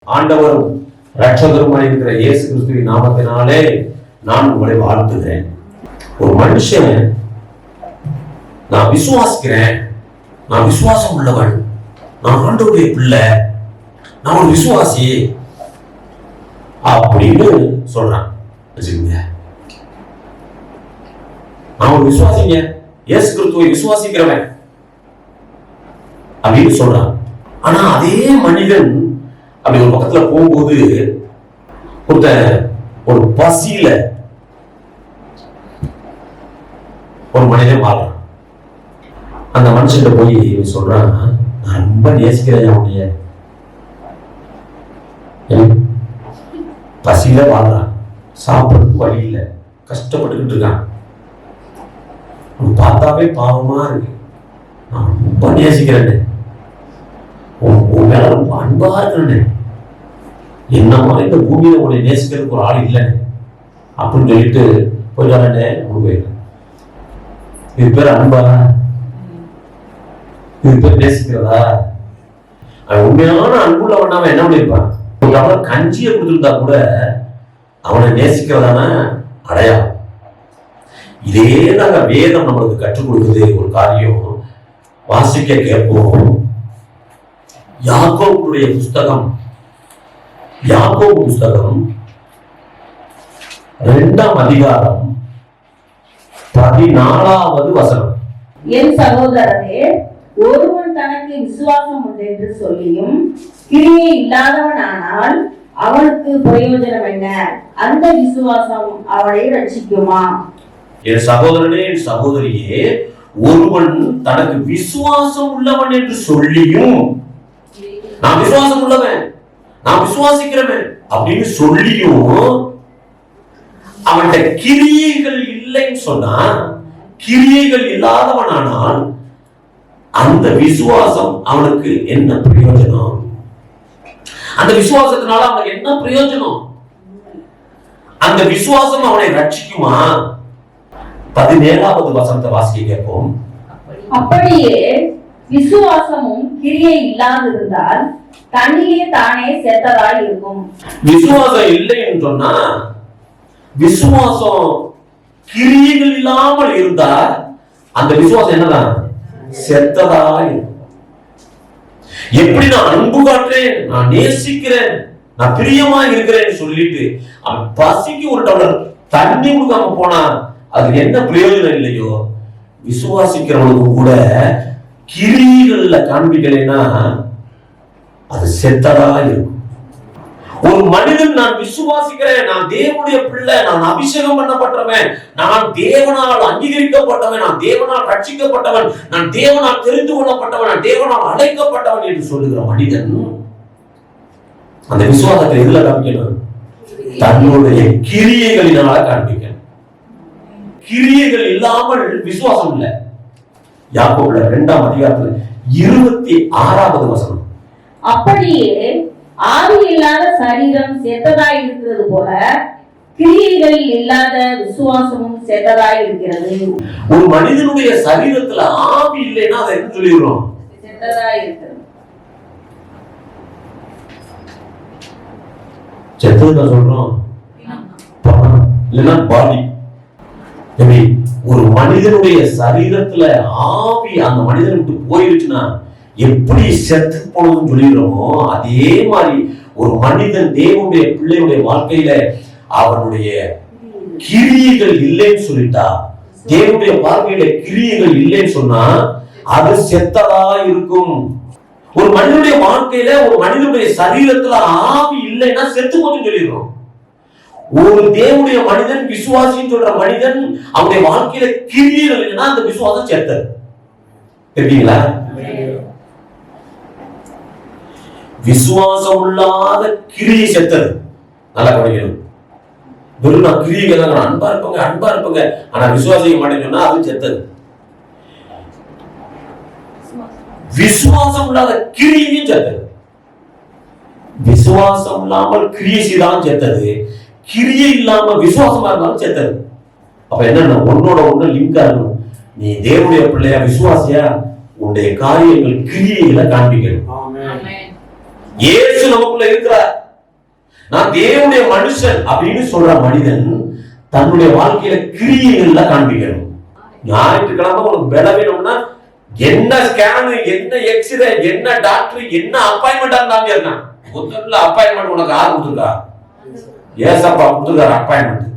ஆண்டவரும் இரட்சகருமாய் இருக்கிற இயேசு கிறிஸ்துவின் நாமத்தினாலே நான் உங்களை வாழ்த்துகிறேன். ஒரு மனுஷன் நான் விசுவாசிக்கிறேன், நான் விசுவாசம் உள்ளவன், நான் ஆண்டவருடைய பிள்ளை, நான் ஒரு விசுவாசி அப்படின்னு சொல்றான். நான் ஒரு விசுவாசிங்க, இயேசு கிறிஸ்துவை விசுவாசிக்கிறவன் அப்படின்னு சொல்றான். ஆனா அதே மனிதன் அப்படி ஒரு பக்கத்துல போகும்போது ஒரு பசியில ஒரு மனிதன் வாழ்றான். அந்த மனுஷன் போய் சொல்றான், நான் ரொம்ப நேசிக்கிறேன், அவனுடைய பசியில வாழ்றான், சாப்பிடுறதுக்கு வழி இல்லை, கஷ்டப்பட்டுக்கிட்டு இருக்கான், பார்த்தாவே பாவமா இருக்கு, நான் ரொம்ப நேசிக்கிறேன், உன் மேல ரொம்ப அன்பா இருக்கிறேன், என்ன மாதிரி இந்த பூமியில உன்னை நேசிக்கிறதுக்கு ஒரு ஆள் இல்லைன்னு அப்படின்னு சொல்லிட்டு போயிட்டானே போயிடுறேன். இது பேர் அன்பா? இது பேர் நேசிக்கிறதா? உண்மையான அன்புள்ளவன் அவன் என்ன பண்ணிருப்பான்? ஒரு டம்ளர் கஞ்சியை கொடுத்துருந்தா கூட அவனை நேசிக்கிறதான அடையாளம். இதே நாங்க வேதம் நம்மளுக்கு கற்றுக் கொடுக்குது. ஒரு காரியம் வாசிக்க கேட்போம். யாக்கோபுடைய புஸ்தகம், யாக்கோபு புஸ்தகம் 2ஆம் அதிகாரம் 14வது வசனம். என் சகோதரரே, ஒருவன் தனக்கு விசுவாசம் உண்டு என்று சொல்லியும் கிரியை இல்லாதவன் ஆனால் அவனுக்கு பிரயோஜனம் என்ன? அந்த விசுவாசம் அவனை ரட்சிக்குமா? என் சகோதரனே, என் சகோதரியே, ஒருவன் தனக்கு விசுவாசம் உள்ளவன் என்று சொல்லியும், நான் விசுவாசம் உள்ளவன், நான் விசுவாசிக்கிறவன் அப்படின்னு சொல்லியும் அவன்கிட்ட கிரியைகள் இல்லைன்னு சொன்னா, கிரியைகள் இல்லாதவனானால் அந்த விசுவாசம் அவனுக்கு என்ன பிரயோஜனம்? அந்த விசுவாசத்தினால அவனுக்கு என்ன பிரயோஜனம்? அந்த விசுவாசம் அவனை ரட்சிக்குமா? 17வது வசனத்தை வாசிக்க கேட்போம். அப்படியே விசுவாசமும் கிரியை இல்லாதிருந்தால் தன்னிலே தானே செத்ததாய் இருக்கும். விசுவாசம் இல்லைன்னு சொன்னா, விசுவாசம் கிரியைகள் இல்லாமல் இருந்தா அந்த விசுவாசம் என்னதான்? செத்ததாய் இருக்கும். எப்படி நான் அன்பு காட்டுறேன், நான் நேசிக்கிறேன், நான் பிரியமா இருக்கிறேன்னு சொல்லிட்டு அவன் பசிக்கு ஒரு டம்ளர் தண்ணி கொடுக்காம போனா அது என்ன பிரயோஜனம் இல்லையோ, விசுவாசிக்கிறவனுக்கும் கூட கிரியைகள்ல காண்பிக்கலைன்னா அது செத்ததா இருக்கும். ஒரு மனிதன் நான் விசுவாசிக்கிறேன், நான் தேவனுடைய பிள்ளை, நான் அபிஷேகம் பண்ணப்பட்டவன், நான் தேவனால் அங்கீகரிக்கப்பட்டவன், நான் தேவனால் ரட்சிக்கப்பட்டவன், நான் தேவனால் தெரிந்து கொள்ளப்பட்டவன், நான் தேவனால் அழைக்கப்பட்டவன் என்று சொல்லுகிற மனிதன் அந்த விசுவாசத்தை எதுல காண்பிக்கணும்? தன்னுடைய கிரியைகளினால காண்பிக்கணும். கிரியைகள் இல்லாமல் விசுவாசம் இல்லை. யாக்கோபுல 2ஆம் அதிகாரத்துல 26வது வசனம். அப்படியே ஆவி இல்லாத சரீரம் செத்ததாய் இருக்கிறது போல கிரியைகள் இல்லாத விசுவாசமும் செத்ததாய் இருக்கிறது. ஒரு மனிதனுடைய சரீரத்துல ஆவி இல்லைன்னா அதை என்ன சொல்லிடுறோம்? செத்ததாய் இருக்கிறது. செத்ததுல சொல்றோம் இல்லைன்னா பாடி. ஒரு மனிதனுடைய சரீரத்துல ஆவி அந்த மனிதனுக்கு போயிருச்சுன்னா எப்படி செத்து போனதுன்னு சொல்லிடுறோமோ, அதே மாதிரி ஒரு மனிதன் தேவனுடைய பிள்ளையுடைய வாழ்க்கையில அவனுடைய கிரியைகள் இல்லைன்னு சொல்லிட்டா, தேவனுடைய வாழ்க்கையில கிரியைகள் இல்லைன்னு சொன்னா அது செத்ததா இருக்கும். ஒரு மனிதனுடைய வாழ்க்கையில ஒரு மனிதனுடைய சரீரத்துல ஆவி இல்லைன்னா செத்து போச்சுன்னு சொல்லிடுறோம். ஒரு தேவனுடைய மனிதன், விசுவாசின்னு சொல்ற மனிதன், அவனுடைய வாழ்க்கையில கிரியைகள் இல்லைன்னா அந்த விசுவாசம் செத்தது. இருக்கீங்களா? விசுவாசம் இல்லாத கிரியை செத்தது. நல்லா கவனிக்கணும். வெறும் நான் கிரியை தான் அன்பா இருப்பங்க ஆனா விசுவாசிக்க மாட்டேன்னு சொன்னா அது செத்தது. விசுவாசம் இல்லாத கிரியையும் செத்தது. விசுவாசம் இல்லாமல் கிரியை செய்தாலும் செத்தது, கிரியை இல்லாம விசுவாசமா இருந்தாலும் செத்தது. அப்ப என்ன, ஒன்னோட ஒண்ணு லிங்கா இருக்கணும். நீ தேவனுடைய பிள்ளையா விசுவாசியா உன்னுடைய காரியங்கள் கிரியைகளை காண்பிக்கணும். இயேசு நமக்குள்ள இருக்கிறார். நான் தேவனுடைய மனுஷன் அப்படின்னு சொல்ற மனிதன் தன்னுடைய வாழ்க்கையில கிரியைகள்ல காண்பிக்கணும். ஞாயிற்றுக்கிழமை உனக்கு பல வேணும்னா என்ன ஸ்கேனு, என்ன எக்ஸ்ரே, என்ன டாக்டர், என்ன அப்பாயின்மெண்டா இருந்தாங்க இருக்கான். முதல்ல அப்பாயின்மெண்ட் உனக்கு யார் கொடுத்துருக்கா? ஏசப்பா கொடுத்துருக்காரு அப்பாயின்மெண்ட்.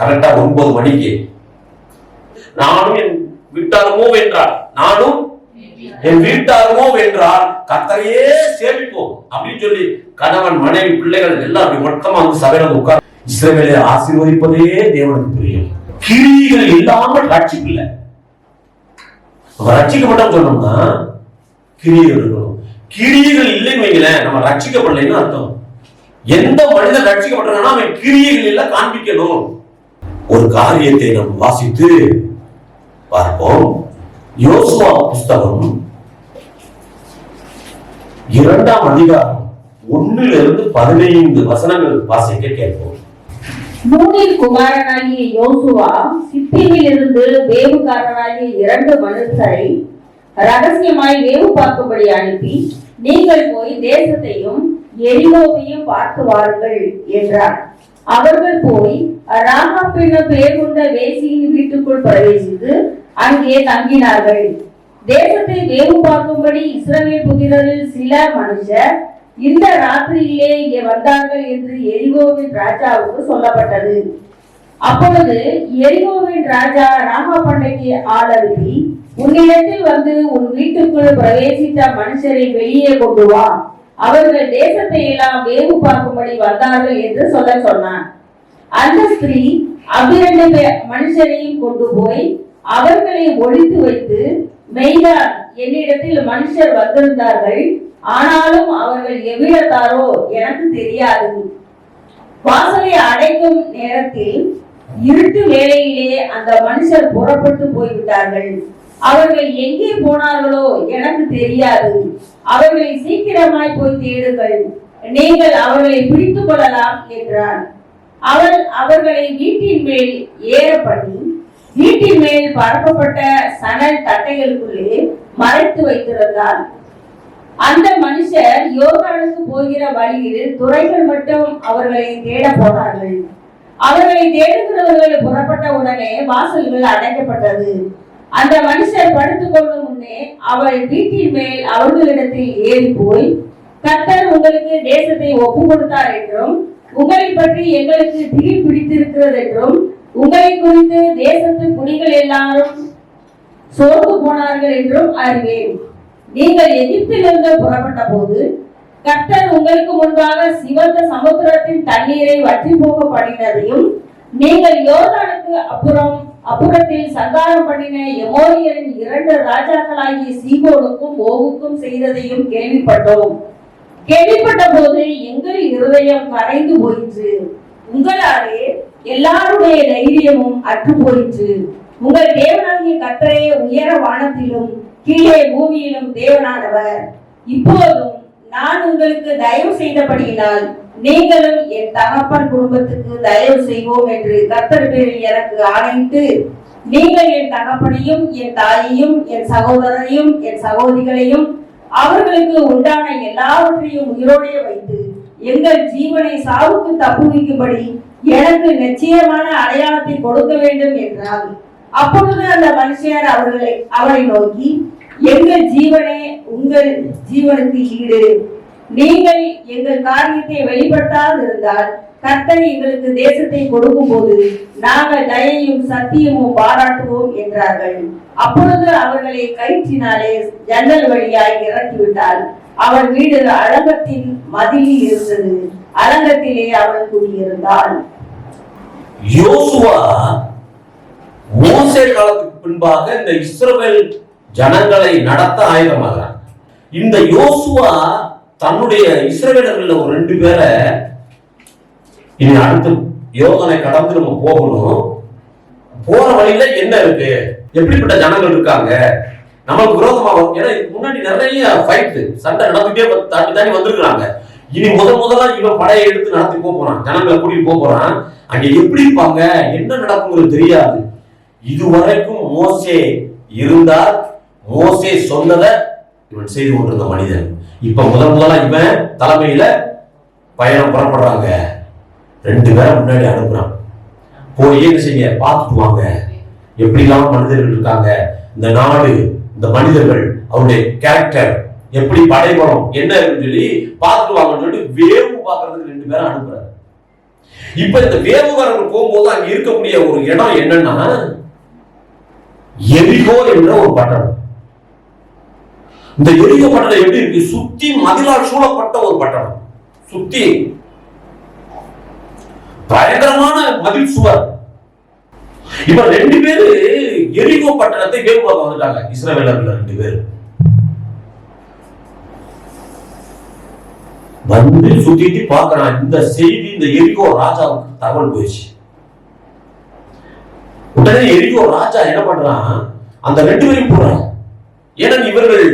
கரெக்டா 9 மணிக்கு. நானும் என் வீட்டாருமோ வென்றால், நானும் என் வீட்டாருமோ வென்றால் கர்த்தரையே சேமிப்போம் அப்படின்னு சொல்லி கணவன் மனைவி பிள்ளைகள் எல்லாம் அப்படி மொத்தமா வந்து சபையில உட்கார். இஸ்ரவேலை ஆசீர்வதிப்பதே தேவனுக்கு பிரியம். கிரியைகள் இல்லாமல் ரட்சிப்பில்லை. ரட்சிக்கப்பட்டோம் சொன்னோம்னா கிரியைகள் இருக்கணும். கிரியைகள் இல்லைன்னு வைங்களேன், நம்ம ரட்சிக்கப்படலைன்னு அர்த்தம். எந்த மனிதன் ரட்சிக்கப்பட்டானா அவன் கிரியைகள் எல்லாம் காண்பிக்கணும். ஒரு காரியத்தை நாம் வாசித்து பார்ப்போம். யோசுவா புஸ்தகம் 2ஆம் அதிகாரம் 1-15 வசனங்கள் வாசிக்க கேட்போம். நூனின் குமாரனாகிய யோசுவா சித்தீமில் இருந்து வேவுக்காரனாகிய 2 மனுஷரை ரகசியமாய் வேவு பார்க்கும்படி அனுப்பி, நீங்கள் போய் தேசத்தையும் எரிகோவையும் பார்த்து வாருங்கள் என்றார். அவர்கள் போய் ராகாப் என்னும் பெயர் கொண்ட வேசியின் வீட்டுக்குள் பிரவேசித்து அங்கே தங்கினார்கள். தேசத்தை வேவு பார்க்கும்படி இஸ்ரவேல் புத்திரரில் சில மனுஷர் இந்த ராத்திரியிலே இங்கே வந்தார்கள் என்று எரிகோவின் ராஜாவுக்கு சொல்லப்பட்டது. அப்பொழுது எரிகோவின் ராஜா ராகாபண்டைக்கு ஆள் அனுப்பி, உன்னிடத்தில் வந்து உன் வீட்டுக்குள் பிரவேசித்த மனுஷரை வெளியே கொண்டு வா, அவர்கள் தேசத்தை எல்லாம் வேவு பார்க்கும்படி வந்தார்கள் என்று சொல்ல சொன்னான். அந்த ஸ்திரீ அவ்விரண்டு மனுஷரையும் கொண்டு போய் அவர்களை ஒழித்து வைத்து, மெய்தான் என்னிடத்தில் மனுஷர் வந்திருந்தார்கள், ஆனாலும் அவர்கள் எவ்விடத்தாரோ எனக்கு தெரியாது. வாசலை அடைக்கும் நேரத்தில் இருட்டு வேளையிலே அந்த மனுஷர் புறப்பட்டு போய்விட்டார்கள். அவர்கள் எங்கே போனார்களோ எனக்கு தெரியாது. அவர்களை சீக்கிரமாய் போய் தேடுங்கள், நீங்கள் அவர்களை பிடித்துக் கொள்ளலாம் என்றான். அவள் அவர்களை வீட்டின் மேல் ஏற பண்ணி வீட்டின் மேல் பரப்பப்பட்ட சணல் தட்டைகளுக்குள்ளே மறைத்து வைத்திருந்தாள். அந்த மனுஷர் யோர்தானுக்கு போகிற வழியில் துறைகள் மட்டும் அவர்களை தேட போனார்கள். அவர்களை தேடுகிறவர்கள் புறப்பட்ட உடனே வாசல்கள் அடைக்கப்பட்டது. அந்த மனுஷர் படுத்துக் கொள்ளும் முன்னே அவள் வீட்டின் மேல் அவர்களிடத்தில் ஏறி போய், கர்த்தர் உங்களுக்கு தேசத்தை ஒப்பு கொடுத்தார் என்றும், உங்களை பற்றி எங்களுக்கு திகில் பிடித்திருக்கிறது என்றும், உங்களை குறித்து தேசத்து குடிகள் எல்லாரும் சோர்ந்து போனார்கள் என்றும் அறிவேன். நீங்கள் எகிப்திலிருந்து புறப்பட்ட போது கர்த்தர் உங்களுக்கு முன்பாக சிவந்த சமுத்திரத்தின் தண்ணீரை வற்றி போக பண்ணினதையும், நீங்கள் யோர்தானுக்கு அப்புறத்தில் சங்காரம் பண்ணின எமோரியரின் 2 ராஜாக்களாகிய சீகோனுக்கும் ஓகுக்கும் செய்ததையும் கேள்விப்பட்டோம். கேள்விப்பட்ட போது எங்கள் இருதயம் கரைந்து போயிற்று. உங்களாலே எல்லாருடைய தைரியமும் அற்று போயிற்று. உங்கள் தேவனாகிய கர்த்தரே உயர வானத்திலும் கீழே பூமியிலும் தேவனானவர். இப்போதும் நான் உங்களுக்கு தயவு செய்தபடியினால் நீங்களும் என் தகப்பன் குடும்பத்துக்கு தயவு செய்வோம் என்று கர்த்தர் பேரில் எனக்கு ஆணையிட்டு, நீங்கள் என் தகப்பனையும் என் தாயையும் என் சகோதரரையும் என் சகோதரிகளையும் அவர்களுக்கு உண்டான எல்லாவற்றையும் உயிரோடே வைத்து எங்கள் ஜீவனை சாவுக்கு தப்புவிக்கும்படி எனக்கு நிச்சயமான அடையாளத்தை கொடுக்க வேண்டும் என்றார். அப்பொழுது அந்த மனுஷர் அவரை நோக்கி, எங்கள் ஜீவனே உங்கள் ஜீவனுக்கு ஈடு, நீங்கள் எங்கள் காரியத்தை வெளிப்படுத்தாது இருந்தால் கர்த்தர் எங்களுக்கு தேசத்தை கொடுக்கும் போது நாங்கள் தயையும் சத்தியமும் பாராட்டுவோம் என்றார்கள். அப்பொழுது அவர்களை கயிற்றினாலே ஜன்னல் வழியாய் இறக்கிவிட்டால் அவள் வீடு அலங்கத்தின் மதிலில் இருந்தது. அலங்கத்திலே அவள் குடியிருந்தாள். யோசுவா மோசே காலத்துக்கு பின்பாக இந்த இஸ்ரவேல் ஜனங்களை நடத்த ஆயுதமாகிறாங்க. இந்த யோசுவா தன்னுடைய இஸ்ரவேலர்கள்ல ஒரு 2 பேரை இனி அடுத்து யோர்தானை கடந்து நம்ம போகணும். போற வழியில என்ன இருக்கு, எப்படிப்பட்ட ஜனங்கள் இருக்காங்க, நமக்கு விரோதமா, ஏன்னா முன்னாடி நிறைய ஃபைட் சண்டை நடந்துட்டே தாண்டி தாண்டி வந்திருக்கிறாங்க. இனி முதலா இவன் படையை எடுத்து நடத்தி போறான், ஜனங்களை கூட்டிட்டு போறான். அங்க எப்படி இருப்பாங்க, என்ன நடக்குங்கிறது தெரியாது. இதுவரைக்கும் மோசே இருந்தார், மோசே சொன்னதை இவன் செய்து கொண்டிருந்த மனிதன். இப்ப முதலா இவன் தலைமையில பயணம் புறப்படுறாங்க. 2 பேரை முன்னாடி அனுப்புறான். போய் என்ன செய்ய, பார்த்துட்டு வாங்க எப்படிலாம் மனிதர்கள் இருக்காங்க, இந்த நாடு, இந்த மனிதர்கள், அவருடைய கேரக்டர் எப்படி, படைபலம் என்ன இருக்குன்னு சொல்லி பார்த்துட்டு வாங்கன்னு சொல்லிட்டு வேவு பார்க்கறதுக்கு 2 பேரை அனுப்புறாரு. இப்ப இந்த வேவுகாரர்கள் போகும்போது அங்க இருக்கக்கூடிய ஒரு இடம் என்னன்னா எரிகோ என்ற ஒரு பட்டணம். இந்த எரிகோ பட்டணம் எப்படி இருக்கு, சுத்தி மதிலால் சூழப்பட்ட ஒரு பட்டணம், சுத்தி பயங்கரமான மதில் சுவர். இப்ப 2 பேரு எரிகோ பட்டணத்தை வேவு பார்க்க வந்துட்டாங்க, இஸ்ரவேலர்கள் 2 பேர் வந்து சுத்திட்டு பார்க்கறான். இந்த செய்தி இந்த எரிகோ ராஜாவுக்கு தகவல் போயிடுச்சு. உடனே எரிகோ ராஜா என்ன பண்றான், அந்த 2 பேரையும் போறான். ஏன்னா இவர்கள்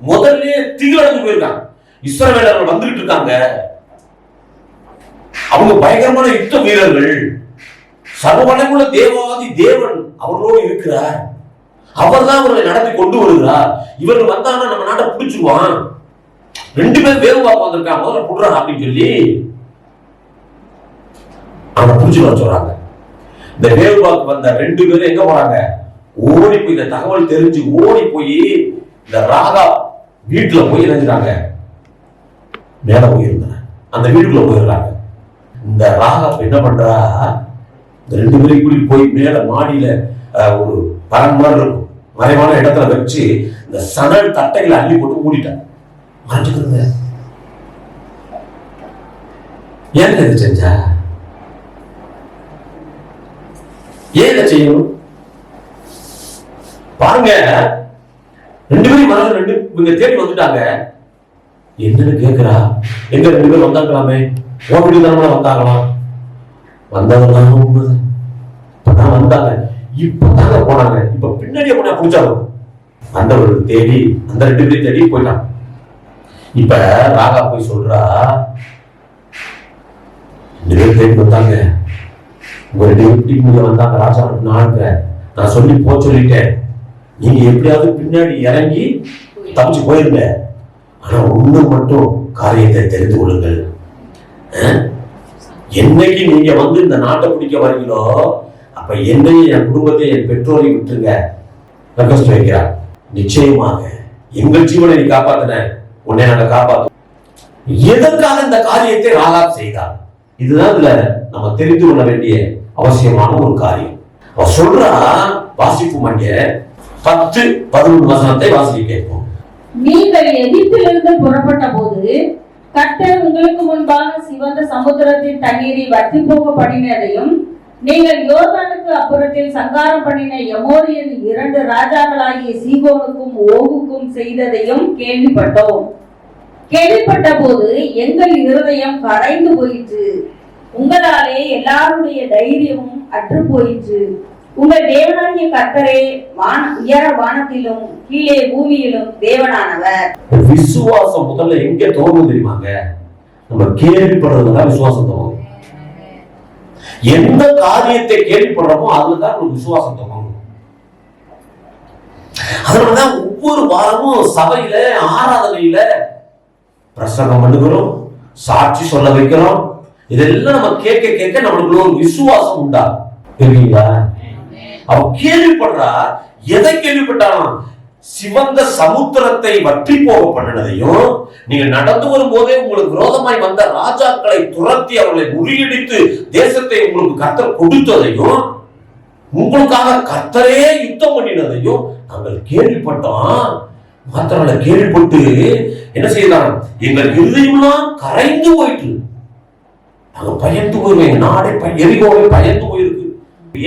முதல்ல திகிலடைஞ்சு போயிருக்காங்க, இஸ்ரவேலர்கள் வந்துகிட்டு இருக்காங்க, அவங்க பயங்கரமான யுத்த வீரர்கள், சர்வவல்லமையுள்ள தேவாதி தேவன் அவர்களோடு இருக்கிறார், அவர் தான் அவர்களை நடத்தி கொண்டு வருகிறார், இவர்கள் வந்தாங்கன்னா நம்ம நாட்டை பிடிச்சிருவான். 2 பேர் வேவு பார்க்க வந்திருக்காங்க, முதல்ல புடுறான் அப்படின்னு சொல்லி அவனை பிடிச்சு வர சொல்றாங்க. இந்த வேவு பார்க்க வந்த 2 பேரும் எங்க போறாங்க, ஓடி போய், இந்த தகவல் தெரிஞ்சு ஓடி போய் இந்த ராகா வீட்டுல போய் இணைஞ்சாங்க, மேல போயிருந்தாங்க, அந்த வீட்டுக்குள்ள போயிடுறாங்க. இந்த ராகா என்ன பண்றா, இந்த 2 பேரையும் கூட்டிட்டு போய் மேல மாடியில ஒரு பரம்பரை இருக்கும், மறைவான இடத்துல வச்சு இந்த சணல் தட்டைகளை அள்ளி போட்டு மூடிட்டாங்க, மறைச்சுக்கிறது. ஏன் இது செஞ்சா, ஏன் இதை செய்யணும் பாருங்க. 2 பேரும் மனதில் 2 இவங்க தேடி வந்துட்டாங்க. என்னன்னு கேட்கிறா, எங்க 2 பேரும் வந்தாங்களாமே, ஓபிடி தானே வந்தாங்களாம், வந்தவங்களாம் உண்மைதான், இப்பதான் வந்தாங்க, இப்பதாங்க போனாங்க, இப்ப பின்னாடியே போனா பிடிச்சாங்க. வந்தவர்கள் தேடி அந்த 2 பேரையும் தேடி போயிட்டாங்க. இப்ப ராகா போய் சொல்றா, 2 பேர் தேடி வந்தாங்க, உங்க 2 வீட்டுக்கு வந்தாங்க, ராஜா நாளுங்க, நான் சொல்லி போ சொல்லிட்டேன், நீங்க எப்படியாவது பின்னாடி இறங்கி தப்பிச்சு போயிருங்க, ஆனா ஒண்ணு மட்டும் காரியத்தை தெரிந்து கொள்ளுங்கள், என்னைக்கு நீங்க வந்து இந்த நாட்டை பிடிக்க வரீங்களோ அப்ப என்னையும் என் குடும்பத்தையும் என் பெற்றோரையும் விட்டுருங்க ரெக்வஸ்ட் வைக்கிறார். நிச்சயமாக எங்கள் ஜீவனை நீ காப்பாத்தின, உன்னை நாங்க காப்பாற்றோம். எதற்காக இந்த காரியத்தை ராகா செய்தார், இதுதான் இதுல நம்ம தெரிந்து கொள்ள வேண்டிய அவசியமான ஒரு காரியம். அவ சொல்றா, வாசிப்பு மங்க 10-11 வசனத்தை வாசிக்க கேட்போம். நீங்கள் எகிப்திலிருந்து புறப்பட்ட போது கர்த்தர் உங்களுக்கு முன்பாக சிவந்த சமுத்திரத்தின் தண்ணீரை வற்றி போக பண்ணினதையும், நீங்கள் யோர்தானுக்கு அப்புறத்தில் சங்காரம் பண்ணின எமோரியன் 2 ராஜாக்களாகிய சீகோனுக்கும் ஓகுக்கும் செய்ததையும் கேள்விப்பட்டோம். கேள்விப்பட்ட போது எங்கள் இருதயம் கரைந்து போயிற்று, உங்களாலே எல்லாருடைய தைரியமும் அற்று போயிற்று. உங்கள் தேவனாகிய கர்த்தரே உயர வானத்திலும் கீழே பூமியிலும் தேவனானவர். விசுவாசம் முதல்ல எங்க தோணும் தெரியுமாங்க, நம்ம கேள்விப்படுறதுதான் விசுவாசம் தோணும். எந்த காரியத்தை கேள்விப்படுறோமோ அதுலதான் ஒரு விசுவாசம் தோணும். அதனாலதான் ஒவ்வொரு வாரமும் சபையில ஆராதனையில பிரசங்கம் பண்ணுகிறோம், சாட்சி சொல்ல வைக்கிறோம். இதெல்லாம் நம்ம கேட்க கேட்க நம்மளுக்குள்ள ஒரு விசுவாசம் உண்டாகும். தெரியுங்களா? அவன் கேள்விப்படுறா, எதை கேள்விப்பட்டாலும் சிவந்த சமுத்திரத்தை வற்றி போக பண்ணினதையும், நீங்க நடந்து வரும்போதே உங்களுக்கு விரோதமாய் வந்த ராஜாக்களை துரத்தி அவர்களை முறியடித்து தேசத்தை உங்களுக்கு கர்த்தர் கொடுத்ததையும், உங்களுக்காக கர்த்தரே யுத்தம் பண்ணினதையும் நாங்கள் கேள்விப்பட்டோம். மாத்திரமல்ல, கேள்விப்பட்டு என்ன செய்யலாம், எங்கள் இருதயம்லாம் கரைந்து போயிட்டு நாங்க பயந்து போயிருவோம், நாடே எரிகோவே பயந்து போயிருக்கு.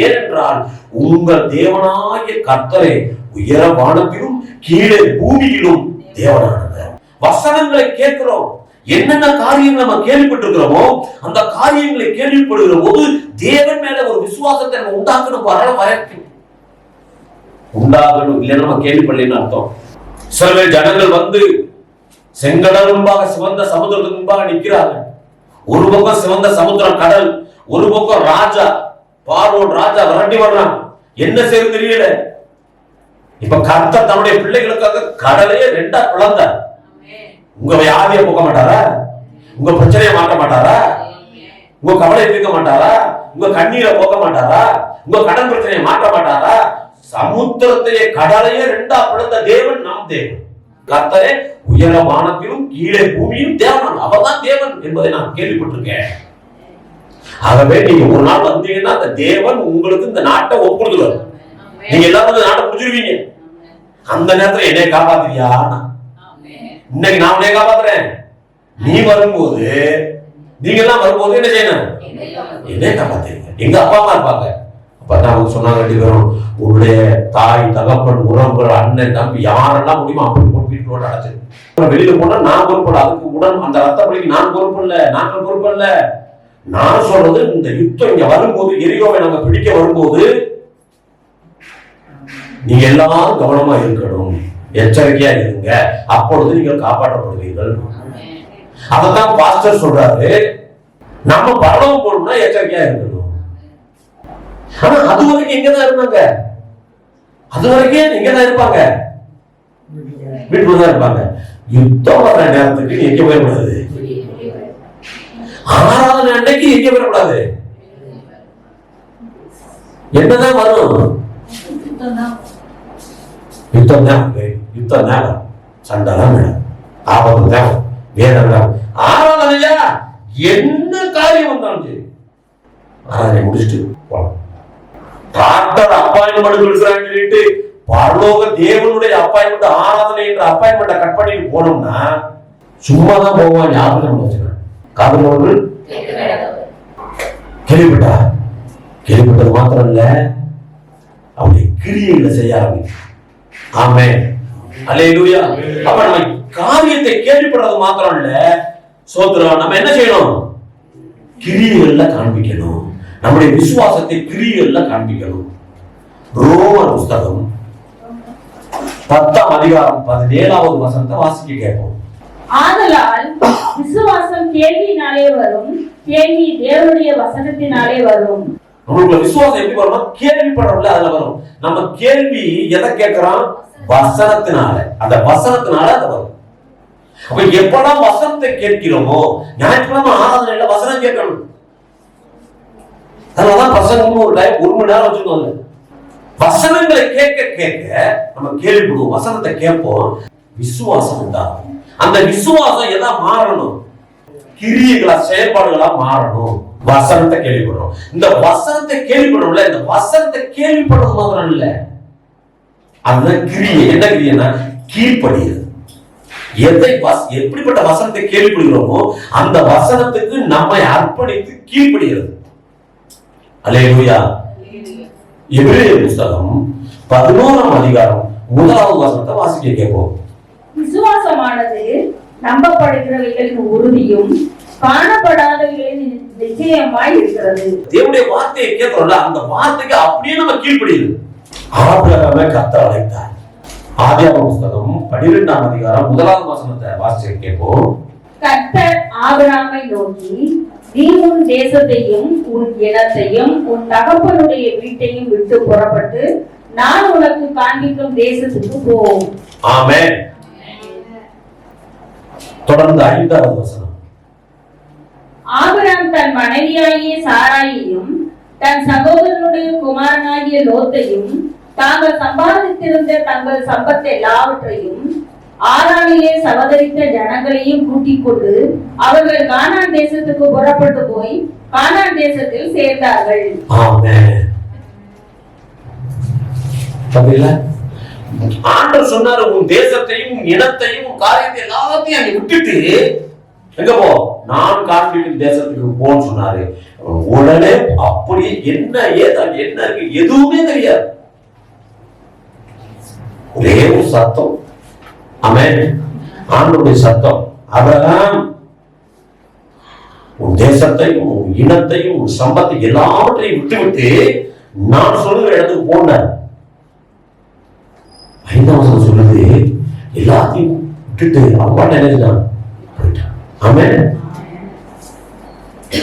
ஏனென்றால் உங்கள் தேவனாகிய கர்த்தரே உயர வானத்திலும் கீழே பூமியிலும் தேவனானவர். வசனங்களை கேட்கிறோம். என்னென்ன காரியங்கள் நம்ம கேள்விப்பட்டிருக்கிறோமோ அந்த காரியங்களை கேள்விப்படுகிற போது தேவன் மேல ஒரு விசுவாசத்தை நம்ம உண்டாக்கணும். வரணும், உண்டாகணும். இல்லைன்னா நம்ம கேள்விப்படலன்னு அர்த்தம். சில ஜனங்கள் வந்து செங்கடல் முன்பாக சிவந்த சமுத்திரத்துக்கு முன்பாக நிற்கிறாங்க. ஒரு பக்கம் சிவந்த சமுத்திரம் கடல், ஒரு பக்கம் ராஜா பார்வோன் ராஜா விரட்டி வர்றான். என்ன செய்ய தெரியல. இப்ப கர்த்தர் தன்னுடைய பிள்ளைகளுக்காக கடலையே ரெண்டா பிளந்தார். உங்க வியாதியை போக்க மாட்டாரா? உங்க பிரச்சனையை மாற்ற மாட்டாரா? உங்க கவலையை தீர்க்க மாட்டாரா? உங்க கண்ணீரை போக்க மாட்டாரா? உங்க கடன் பிரச்சனையை மாற்ற மாட்டாரா? சமுத்திரத்தையே கடலையே ரெண்டா பிளந்த தேவன் நம் தேவன். கர்த்தரே உயர வானத்திலும் கீழே பூமியும் தேவன். அவர்தான் தேவன் என்பதை நான் கேள்விப்பட்டிருக்கேன். ஆகவே நீங்க ஒரு நாள் வந்தீங்கன்னா அந்த தேவன் உங்களுக்கு இந்த நாட்டை ஒப்புடுவார். நீங்க எல்லாரும் இந்த நாட்டை புரிஞ்சிருவீங்க. அந்த நேரத்துல என்னை காப்பாத்துறியா? இன்னைக்கு நான் உன்னை காப்பாத்துறேன். நீ வரும்போது நீங்க எல்லாம் வரும்போது என்ன செய்யணும்? என்னை காப்பாத்துறீங்க. எங்க அப்பா அம்மா இருப்பாங்க. அப்ப நான் சொன்னாங்க, உன்னுடைய தாய் தகப்பன் உறவுகள் அண்ணன் தம்பி யாரெல்லாம் முடியுமோ அப்படி போட்டு வீட்டுக்குள்ள அடைச்சு வெளியில போனா நான் பொறுப்பட. அதுக்கு உடன் அந்த ரத்தப்படிக்கு நான் பொறுப்பு இல்ல, நாங்கள் பொறுப்பு இல்ல. நான் சொல்றது இந்த யுத்தம் இங்க வரும்போது, எரியோவை நம்ம பிடிக்க வரும்போது நீங்க எல்லாரும் கவனமா இருக்கணும், எச்சரிக்கையா இருங்க. அப்பொழுது நீங்கள் காப்பாற்றப்படுவீர்கள். அதத்தான் பாஸ்டர் சொல்றாரு, நம்ம பரலோகம் போகணும்னா எச்சரிக்கையா இருக்கணும். ஆனா அது வரைக்கும் எங்கதான் இருந்தாங்க? அது வரைக்கும் எங்கதான் இருப்பாங்க? வீட்டுலதான் இருப்பாங்க. யுத்தம் வர்ற நேரத்துக்கு நீ எங்க போயிடக்கூடாது. ஆராதனை அன்னைக்கு எங்க போயிடக்கூடாது. என்னதான் வரும்? யுத்தம் தான். யுத்தம் தான். சண்டை தான் மேடம், ஆபத்து தான், வேதனை தான். ஆராதனையா என்ன காரியம் வந்தாலும் சரி ஆராதனை முடிச்சுட்டு போலாம். டாக்டர் அப்பாயின்மெண்ட் கொடுக்குறான்னு சொல்லிட்டு பரலோக தேவனுடைய அப்பாயின்மெண்ட், ஆராதனை என்ற அப்பாயின்மெண்ட்டை கட் பண்ணிட்டு போனோம்னா சும்மா தான் போவான். ஞாபகம் வச்சுக்கிறேன். காதலவர்கள் கேள்விப்பட்டது மாத்திரம் இல்ல, அவருடைய கிரியைகளை செய்ய ஆரம்பிக்கும். ஆமென், அல்லேலூயா. அப்ப நம்ம காரியத்தை கேள்விப்படுறது மாத்திரம் இல்ல, சோதரம் நம்ம என்ன செய்யணும்? கிரியைகள்ல காண்பிக்கணும். நம்முடைய விசுவாசத்தை கிரியைகள்ல காண்பிக்கணும். ரோமர் புஸ்தகம் 10ஆம் அதிகாரம் 17வது வசனத்தை வாசிக்க கேட்போம். ஆதலால் விசுவாசம் கேள்வியினாலே வரும், கேள்வி தேவனுடைய வசனத்தினாலே வரும். நம்மளுக்கு விசுவாசம் எப்படி வரும்னா கேள்விப்படுறோம்ல, அதுல வரும். நம்ம கேள்வி எதை கேட்கிறோம்? வசனத்தினால. அந்த வசனத்தினால அது வரும். அப்ப எப்பதான் வசனத்தை கேட்கிறோமோ, ஞாயிற்றுக்கிழமை ஆராதனையில வசனம் கேட்கணும். அதனாலதான் வசனம் ஒரு டைம் 1 மணி நேரம் வச்சுக்கோங்க. வசனங்களை கேட்க கேட்க நம்ம கேள்விப்படுவோம், வசனத்தை கேட்போம், விசுவாசம் உண்டாகும். அந்த விசுவாசம் எதா மாறணும்? கிரியைகளா, செயல்பாடுகளா மாறணும். வசனத்தை கேள்விப்படுறோம். இந்த வசனத்தை கேள்விப்படுறோம்ல, இந்த வசனத்தை கேள்விப்படுறது மாத்திரம் இல்ல, அதுதான் கிரியை. என்ன கிரியைனா கீழ்ப்படிகிறது. எப்படிப்பட்ட வசனத்தை கேள்விப்படுகிறோமோ அந்த வசனத்துக்கு நம்மை அர்ப்பணித்து கீழ்ப்படுகிறது. அல்லேலூயா. எபிரேயர் புஸ்தகம் 11ஆம் அதிகாரம் 1வது வசனத்தை வாசிக்க கேட்போம். விசுவாசமானது நம்பப்படுகிறவைகளின் உறுதியும் காணப்படாதவைகளின் நிச்சயமாய் இருக்கிறது. தேவனுடைய வார்த்தையை கேட்கிறோம்ல, அந்த வார்த்தைக்கு அப்படியே நம்ம கீழ்ப்படிகிறது. ஆபிரகாமை கர்த்தர் அழைத்தார். ஆதியாகம புஸ்தகம் 12ஆம் அதிகாரம் 1வது வசனத்தை வாசிக்க கேட்போம். கர்த்தர் ஆபிரகாமை நோக்கி, நீ உன் தேசத்தையும் உன் இனத்தையும் உன் தகப்பனுடைய வீட்டையும் விட்டு புறப்பட்டு நான் உனக்கு காண்பிக்கும் தேசத்துக்கு போ. ஆமென். தொடர்ந்து 5வது வசனம். ஆபிரகாம் தன் மனைவியாகிய சாராயையும் தன் சகோதரனுடைய குமாரனாகிய லோத்தையும் தாங்கள் சம்பாதித்திருந்த தங்கள் சம்பத்தை எல்லாவற்றையும் ஆரானிலே சகோதரித்த ஜனங்களையும் கூட்டிக் கொண்டு அவர்கள் கானான் தேசத்துக்கு புறப்பட்டு போய் கானான் தேசத்தில் சேர்ந்தார்கள். ஆமென். ஆண்டவர் சொன்னாரு, உன் தேசத்தையும் இனத்தையும் காரியத்தை எல்லாத்தையும் அங்க விட்டுட்டு எங்க போ, நான் காண்பிக்கும் தேசத்துக்கு போன்னு சொன்னாரு. உடனே அப்படியே என்ன ஏதா என்ன இருக்கு எதுவுமே தெரியாது. ஒரே ஒரு சத்தம். ஆமென். ஆண்டவருடைய சத்தம். ஆபிரகாம், உன் தேசத்தையும் உன் இனத்தையும் உன் சம்பத்தை எல்லாவற்றையும் விட்டுவிட்டு நான் சொல்லுகிற இடத்துக்கு போனார். 5ஆம் வசனம் சொல்லுது, எல்லாத்தையும் விட்டுட்டு அப்பா நினைச்சான் போயிட்டான். ஆமென்.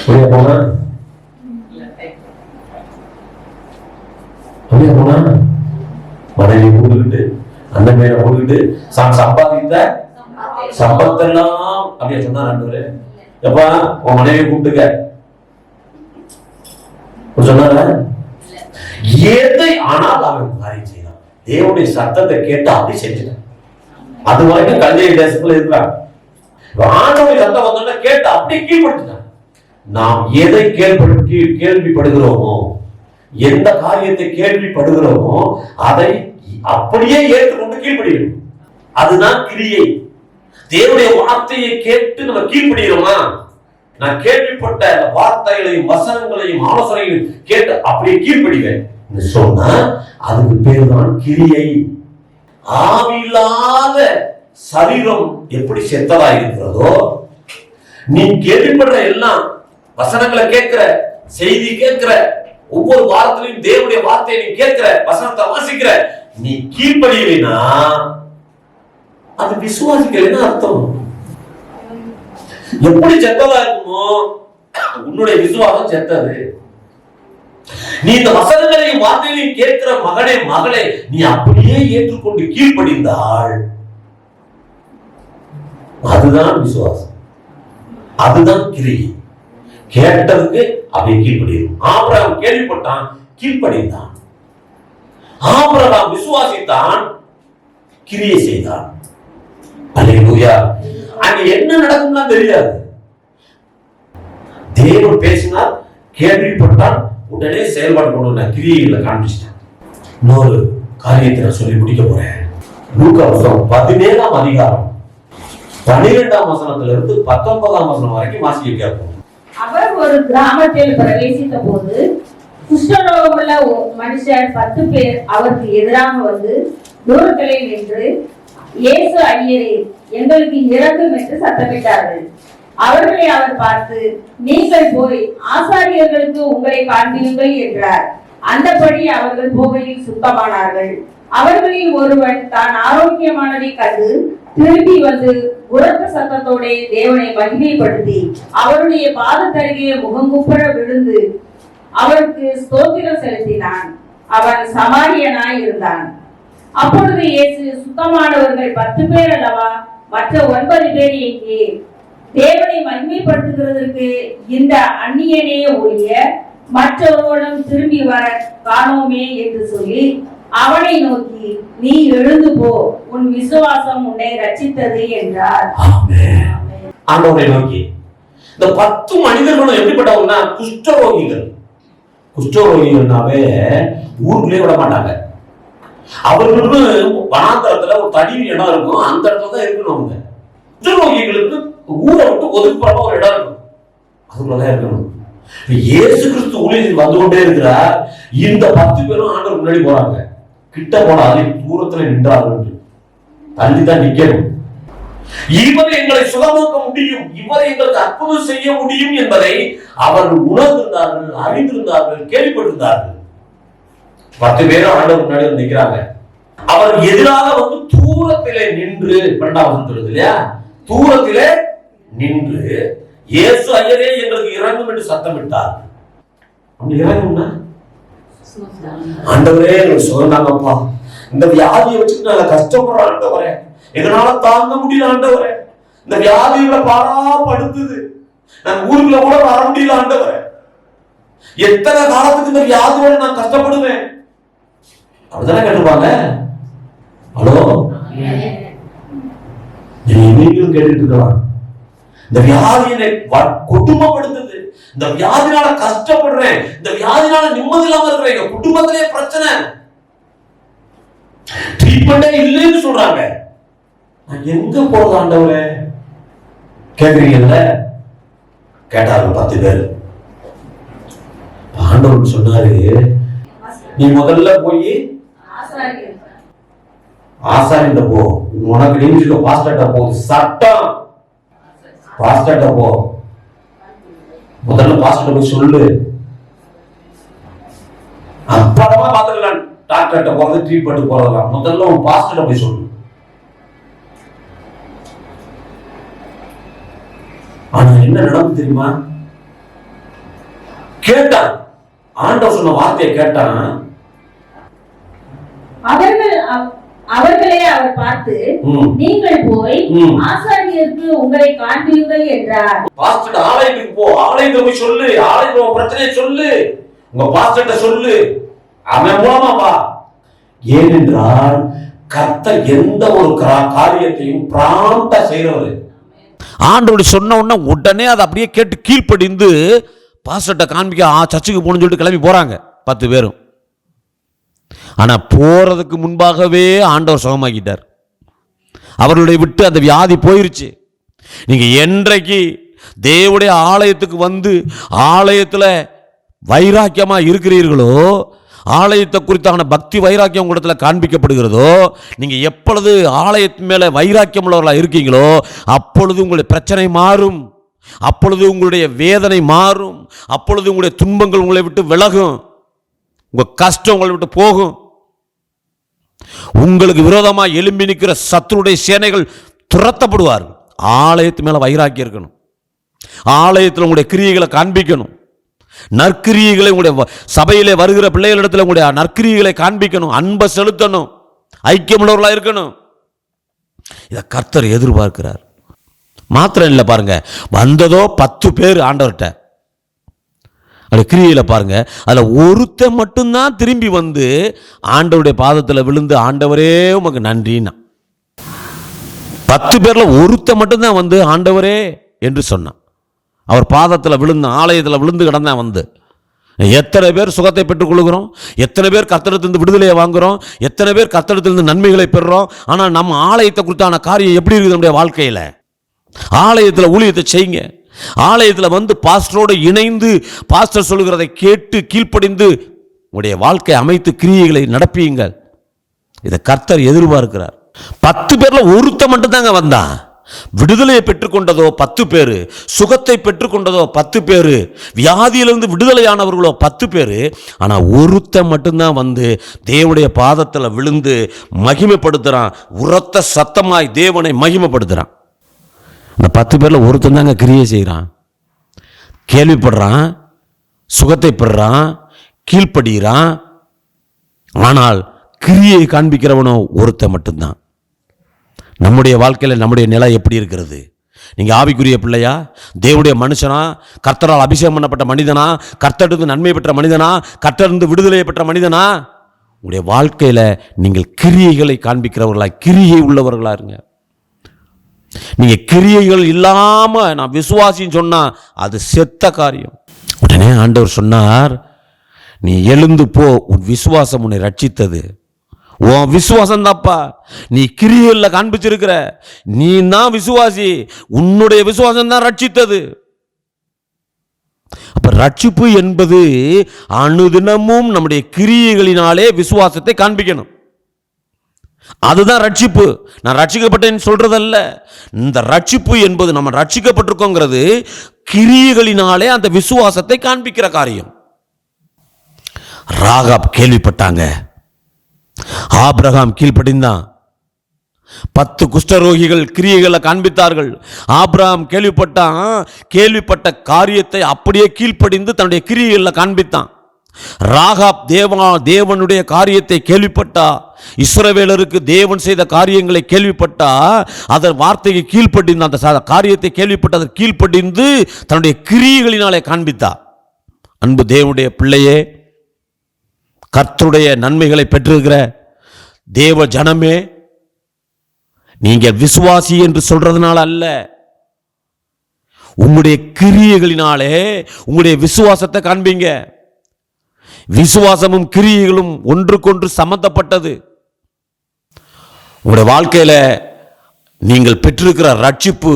போனா போனா மனைவி போட்டுக்கிட்டு அந்த மேல போட்டுக்கிட்டு சம்பாதித்த சம்பத்தெல்லாம் அப்படியே சொன்னார். எப்பா உன் மனைவி கூப்பிட்டுக்க சொன்னார. எதை ஆனால் அவன் காரியம் செய்தான். தேவனுடைய சத்தத்தை கேட்டு அப்படி செஞ்சுட்டான். அது வரைக்கும் கல்யாண தேசத்துல இருக்கிறான். ஆண்டவருடைய சத்தம் வந்தோன்னா கேட்டு அப்படியே கீழ்படுத்திட்டான். நாம் எதை கேள்விப்படுகிறோமோ, எந்த காரியத்தை கேள்விப்படுகிறோமோ அதை அப்படியே ஏற்றுக்கொண்டு கீழ்படுகிறோம். அதுதான் கிரியை. தேவனுடைய வார்த்தையை கேட்டு நம்ம கீழ்படுகிறோமா? நான் கேள்விப்பட்ட வார்த்தைகளையும் வசனங்களையும் ஆலோசனைகளையும் கேட்டு அப்படியே கீழ்படுவேன் சொன்னா அதுக்கு பேர் தான் கிரியை. ஆவியில்லாத சரீரம் எப்படி செத்ததா இருக்கிறதோ, நீ கேள்விப்படுற எல்லாம் வசனங்களை கேட்கிற, செய்தி கேட்கிற, ஒவ்வொரு வாரத்திலையும் தேவனுடைய வார்த்தையை நீ கேட்கிற, வசனத்தை வாசிக்கிற, நீ கீழ்படியலைனா அது விசுவாசிக்கலைன்னா அர்த்தம். எப்படி செத்ததா இருக்குமோ உன்னுடைய விசுவாசம் செத்தது. நீ இந்த வசனங்களையும் வார்த்தைகளையும் கேட்கிற மகனே மகளே, நீ அப்படியே ஏற்றுக்கொண்டு கீழ்ப்படிந்தாள், அதுதான் விசுவாசம், அதுதான் கிரியை. கேட்டதுக்கு அப்படியே கீழ்ப்படியும். ஆபிரகாம் கேள்விப்பட்டான், கீழ்ப்படிந்தான். ஆபிரகாம் விசுவாசித்தான், கிரியை செய்தான். அல்லேலூயா. அங்க என்ன நடக்கும்னா தெரியாது. தேவன் பேசினார், கேள்விப்பட்டால் உடனே செயல்பாடு கொண்டு கிரியைகளை காண்பிச்சிட்டான். இன்னொரு காரியத்தை நான் சொல்லி முடிக்க போறேன். லூக்கா புத்தகம் 17ஆம் அதிகாரம் 12ஆம் வசனத்துல இருந்து 19ஆம் வசனம் வரைக்கும் வாசிக்க கேட்போம். அவர் ஒரு கிராமத்தில் பிரவேசித்த போது குஷ்டரோகமுள்ள மனுஷர் 10 பேர் அவருக்கு எதிராக வந்து தூரத்திலே நின்று, இயேசு ஐயரே, எங்களுக்கு இறங்கும் என்று சத்தமிட்டார்கள். அவர்களை அவர் பார்த்து, நீங்கள் போய் ஆசாரியர்களுக்கு உங்களை காண்பியுங்கள் என்றார். அந்தபடி அவர்கள் போகையில் சுத்தமானார்கள். அவர்களில் ஒருவன் தான் ஆரோக்கியமானதை கண்டு திரும்பி வந்து உரத்த சத்தத்தோட தேவனை மகிமைப்படுத்தி அவருடைய பாதத்தருகே முகங்குப்புற விழுந்து அவருக்கு ஸ்தோத்திரம் செலுத்தினான். அவன் சமாரியனாய் இருந்தான். அப்பொழுது இயேசு, சுத்தமானவர்கள் 10 பேர் அல்லவா, மற்ற 9 பேர் எங்கே? தேவனை மகிமைப்படுத்துகிறதற்கு இந்த அந்நியனே ஒழிய மற்றவர்களும் திரும்பி வர காணோமே என்று சொல்லி அவனை நோக்கி, நீ எழுந்து போ, உன் விசுவாசம் உன்னை ரட்சித்தது என்றார். ஆண்டவரை நோக்கி இந்த 10 மனிதர்களும் எப்படிப்பட்டவங்கன்னா குஷ்டரோகிகள். குஷ்டரோகிகள்னாவே ஊருக்குள்ளே விட மாட்டாங்க. அவர்களுக்கு வனாந்தரத்துல ஒரு தனி இடம் இருக்கும், அந்த இடத்துல தான் இருக்கணும். அவங்க குஷ்டரோகிகளுக்கு ஊரை விட்டு ஒதுக்கப்பட்ட ஒரு இடம் இருக்கும், அதுக்குள்ளதான் இருக்கணும். இயேசு கிறிஸ்து ஊழியத்தில் வந்து கொண்டே இருக்கிறார். இந்த 10 பேரும் ஆண்டவர் முன்னாடி போறாங்க. கிட்ட போனாலே தூரத்துல நின்றார்கள், தள்ளிதான் நிக்கணும். இவர் எங்களை சுகமாக்க முடியும், இவர் எங்களுக்கு அற்புதம் செய்ய முடியும் என்பதை அவர்கள் உணர்ந்திருந்தார்கள், அறிந்திருந்தார்கள், கேள்விப்பட்டிருந்தார்கள். 10 பேரும் ஆண்டவர் முன்னாடி வந்து நிற்கிறாங்க. அவர் எதிராக வந்து தூரத்திலே நின்று, 12ஆம் வசனம் சொல்லுது இல்லையா, தூரத்திலே நின்று இயேசு ஐயரே எங்களுக்கு இறங்கும் என்று சத்தமிட்டார். இறங்கும்னா ஆண்டவரே எங்களுக்கு சுகந்தாங்கப்பா, இந்த வியாதியை வச்சுட்டு நாங்க கஷ்டப்படுற ஆண்டவரே, எங்களால தாங்க முடியல ஆண்டவரே, இந்த வியாதிகளை பாராப்படுத்துது, நான் ஊருக்குள்ள கூட வர முடியல ஆண்டவரே, எத்தனை காலத்துக்கு இந்த வியாதியோட நான் கஷ்டப்படுவேன் அப்படித்தானே கேட்டுப்பாங்க. ஹலோ, நீங்களும் கேட்டுட்டு இருக்கலாம். இந்த வியாதியை குடும்பப்படுத்துது, இந்த வியாதினால கஷ்டப்படுறேன், இந்த வியாதினால நிம்மதி இல்லாம இருக்கிறேன், குடும்பத்திலே பிரச்சனை, ட்ரீட்மெண்டே இல்லைன்னு சொல்றாங்க. நான் எங்க போறது ஆண்டவரே கேக்குறீங்கல்ல? கேட்டாரு 10 பேர். ஆண்டவர் சொன்னாரு, நீ முதல்ல போய் ஆசாரிட்ட போ, உனக்கு நியமிச்சிருக்க பாஸ்டர்ட்ட போ, சட்டம். பாஸ்டர்ட்ட போ, முதல்ல பாஸ்டர்ட்ட போய் சொல்லு, அப்புறமா பாத்துக்கலாம். டாக்டர்கிட்ட போறது, ட்ரீட்மெண்ட் போறதெல்லாம் முதல்ல உன் பாஸ்டர்ட்ட போய் சொல்லு. ஆனா என்ன நடந்து தெரியுமா? கேட்டான், ஆண்டவர் சொன்ன வார்த்தையை கேட்டான். அவர்களே அவர் பார்த்து, நீங்கள் போய் ஆசாரியருக்கு உங்களை காண்பியுங்கள் என்றார். பாஸ்டர் ஆலயத்துக்கு போ, ஆலயத்துல போய் சொல்லு, ஆலயத்துல உன் பிரச்சனையை சொல்லு, உங்க பாஸ்டர்ட்ட சொல்லு, அவன் மூலமா வா. ஏனென்றால் கர்த்தர் எந்த ஒரு காரியத்தையும் பிராண்டா செய்யறவர். ஆண்டவர் சொன்ன உடனே அதை அப்படியே கேட்டு கீழ்ப்படிந்து பாஸ்டர்ட்ட காண்பிக்க சர்ச்சுக்கு போகணும்னு சொல்லிட்டு கிளம்பி போறாங்க 10 பேரும். ஆனா போறதுக்கு முன்பாகவே ஆண்டவர் சுகமாக்கிட்டார். அவர்களுடைய விட்டு அந்த வியாதி போயிருச்சு. நீங்க என்றைக்கு தேவனுடைய ஆலயத்துக்கு வந்து ஆலயத்துல வைராக்கியமா இருக்கிறீர்களோ, ஆலயத்தை குறித்தான பக்தி வைராக்கியம் உங்களிடத்துல காண்பிக்கப்படுகிறதோ, நீங்க எப்பொழுது ஆலயத்தின் மேல வைராக்கியம் உள்ளவர்களா இருக்கீங்களோ அப்பொழுது உங்களுடைய பிரச்சனை மாறும், அப்பொழுது உங்களுடைய வேதனை மாறும், அப்பொழுது உங்களுடைய துன்பங்கள் உங்களை விட்டு விலகும், உங்க கஷ்டம் உங்களை விட்டு போகும். உங்களுக்கு விரோதமாக எழும்பி நிற்கிற சத்துருடைய சேனைகள் துரத்தப்படுவார்கள். ஆலயத்து மேல வைராக்கியம் இருக்கணும். ஆலயத்தில் உங்களுடைய கிரியைகளை காண்பிக்கணும். நற்கிரியைகளை உங்களுடைய சபையிலே வருகிற பிள்ளைகளிடத்தில் உங்களுடைய நற்கிரியைகளை காண்பிக்கணும். அன்பை செலுத்தணும். ஐக்கியமுள்ளவர்களாக இருக்கணும். இதை கர்த்தர் எதிர்பார்க்கிறார். மாத்திரம் இல்லை, பாருங்க, வந்ததோ 10 பேர் ஆண்டவர்கிட்ட. அப்படி கிரியையில பாருங்க, அதுல ஒருத்தன் மட்டும்தான் திரும்பி வந்து ஆண்டவருடைய பாதத்தில் விழுந்து, ஆண்டவரே உமக்கு நன்றின்னா. 10 பேர்ல ஒருத்தன் மட்டும்தான் வந்து ஆண்டவரே என்று சொன்னான். அவர் பாதத்தில் விழுந்து, ஆலயத்தில் விழுந்து கிடந்தான் வந்து. எத்தனை பேர் சுகத்தை பெற்றுக் கொள்கிறோம், எத்தனை பேர் கர்த்தரிடத்திலிருந்து விடுதலையை வாங்குறோம், எத்தனை பேர் கர்த்தரிடத்திலிருந்து நன்மைகளை பெறுறோம். ஆனால் நம்ம ஆலயத்தை குறித்தான காரியம் எப்படி இருக்குது நம்முடைய வாழ்க்கையில்? ஆலயத்தில் ஊழியத்தை செய்யுங்க. ஆலயத்தில் வந்து பாஸ்டரோடு இணைந்து பாஸ்டர் சொல்கிறதை கேட்டு கீழ்ப்படிந்து உங்களுடைய வாழ்க்கை அமைத்து கிரியைகளை நடப்பியுங்கள். இதை கர்த்தர் எதிர்பார்க்கிறார். 10 பேர்ல ஒருத்த மட்டும் தாங்க வந்தான். விடுதலையை பெற்றுக்கொண்டதோ 10 பேரு, சுகத்தை பெற்றுக்கொண்டதோ 10 பேரு, வியாதியிலிருந்து விடுதலையானவர்களோ 10 பேரு. ஆனா ஒருத்த மட்டும்தான் வந்து தேவனுடைய பாதத்தில் விழுந்து மகிமைப்படுத்துறான். உரத்த சத்தமாய் தேவனை மகிமைப்படுத்துறான். அந்த 10 பேர்ல ஒருத்தன் தாங்க கிரியை செய்கிறான், கேள்விப்படுறான், சுகத்தை பெறுறான், கீழ்ப்படுகிறான். ஆனால் கிரியை காண்பிக்கிறவனோ ஒருத்தன் மட்டும்தான். நம்முடைய வாழ்க்கையில் நம்முடைய நிலை எப்படி இருக்கிறது? நீங்கள் ஆவிக்குரிய பிள்ளையா, தேவனுடைய மனுஷனா, கர்த்தரால் அபிஷேகம் பண்ணப்பட்ட மனிதனா, கர்த்தரிலிருந்து நன்மை பெற்ற மனிதனா, கர்த்தரிலிருந்து விடுதலையை பெற்ற மனிதனா? உங்களுடைய வாழ்க்கையில் நீங்கள் கிரியைகளை காண்பிக்கிறவர்களா, கிரியை உள்ளவர்களா இருங்க. நீங்க கிரியைகள் இல்லாம நான் விசுவாசின்னு சொன்னா அது செத்த காரியம். உடனே ஆண்டவர் சொன்னார், நீ எழுந்து போ, உன் விசுவாசம் உன்னை ரட்சித்தது. உன் விசுவாசம் தான்ப்பா நீ கிரியைகளில் காண்பிச்சிருக்கிற. நீ தான் விசுவாசி, உன்னுடைய விசுவாசம் தான் ரட்சித்தது. அப்ப ரட்சிப்பு என்பது அனுதினமும் நம்முடைய கிரியைகளினாலே விசுவாசத்தை காண்பிக்கணும். அதுதான் ரட்சிப்பு. நான் ரட்சிக்கப்பட்டேன்னு சொல்றதல்ல. இந்த ரட்சிப்பு என்பது நம்ம ரட்சிக்கப்பட்டிருக்கோங்கிறது கிரியைகளினாலே அந்த விசுவாசத்தை காண்பிக்கிற காரியம். ராகாப் கேள்விப்பட்டாங்க, ஆபிரகாம் கீழ்ப்படிந்தான். 10 குஷ்டரோகிகள் கிரியைகளை காண்பித்தார்கள். ஆபிரகாம் கேள்விப்பட்ட காரியத்தை அப்படியே கீழ்ப்படிந்து தன்னுடைய கிரியைகளை காண்பித்தான். ராகாப் தேவனுடைய காரியத்தை கேள்விப்பட்டா, இஸ்ரவேலருக்கு தேவன் செய்த காரியங்களை கேள்விப்பட்டா, அதன் வார்த்தைக்கு கீழ்ப்படிந்து, அந்த காரியத்தை கேள்விப்பட்டு அதை கீழ்ப்படிந்து தன்னுடைய கிரியைகளினாலே காண்பித்தா. அன்பு தேவனுடைய பிள்ளையே, கர்த்தருடைய நன்மைகளை பெற்றிருக்கிற தேவ ஜனமே, நீங்க விசுவாசி என்று சொல்றதுனால அல்ல, உங்களுடைய கிரியைகளினாலே உங்களுடைய விசுவாசத்தை காண்பீங்க. விசுவாசமும் கிரியைகளும் ஒன்றுக்கொன்று சம்பந்தப்பட்டது. உங்களுடைய வாழ்க்கையில நீங்கள் பெற்றிருக்கிற ரட்சிப்பு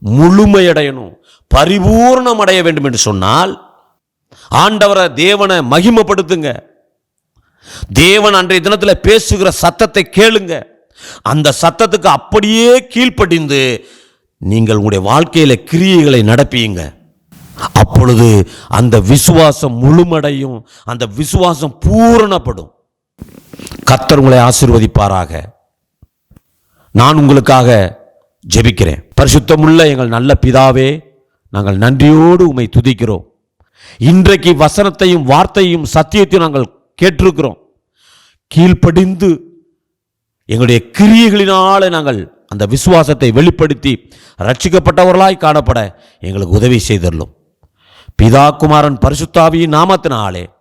முழுமையடையணும், பரிபூர்ணம் அடைய வேண்டும் என்று சொன்னால் ஆண்டவரை, தேவனை மகிமைப்படுத்துங்க. தேவன் அன்றைய தினத்தில் பேசுகிற சத்தத்தை கேளுங்க. அந்த சத்தத்துக்கு அப்படியே கீழ்ப்படிந்து நீங்கள் உங்களுடைய வாழ்க்கையில கிரியைகளை நடப்பியுங்க. அப்பொழுது அந்த விசுவாசம் முழுமடையும், அந்த விசுவாசம் பூரணப்படும். கர்த்தர் உங்களை ஆசீர்வதிப்பாராக. நான் உங்களுக்காக ஜெபிக்கிறேன். பரிசுத்தமுள்ள எங்கள் நல்ல பிதாவே, நாங்கள் நன்றியோடு உம்மை துதிக்கிறோம். இன்றைக்கு வசனத்தையும் வார்த்தையும் சத்தியத்தையும் நாங்கள் கேட்டிருக்கிறோம். கீழ்ப்படிந்து எங்களுடைய கிரியைகளினாலே நாங்கள் அந்த விசுவாசத்தை வெளிப்படுத்தி ரட்சிக்கப்பட்டவர்களாய் காணப்பட எங்களுக்கு உதவி செய்தரலும். பிதா குமாரன் பரிசுத்த ஆவியின் நாமத்தினாலே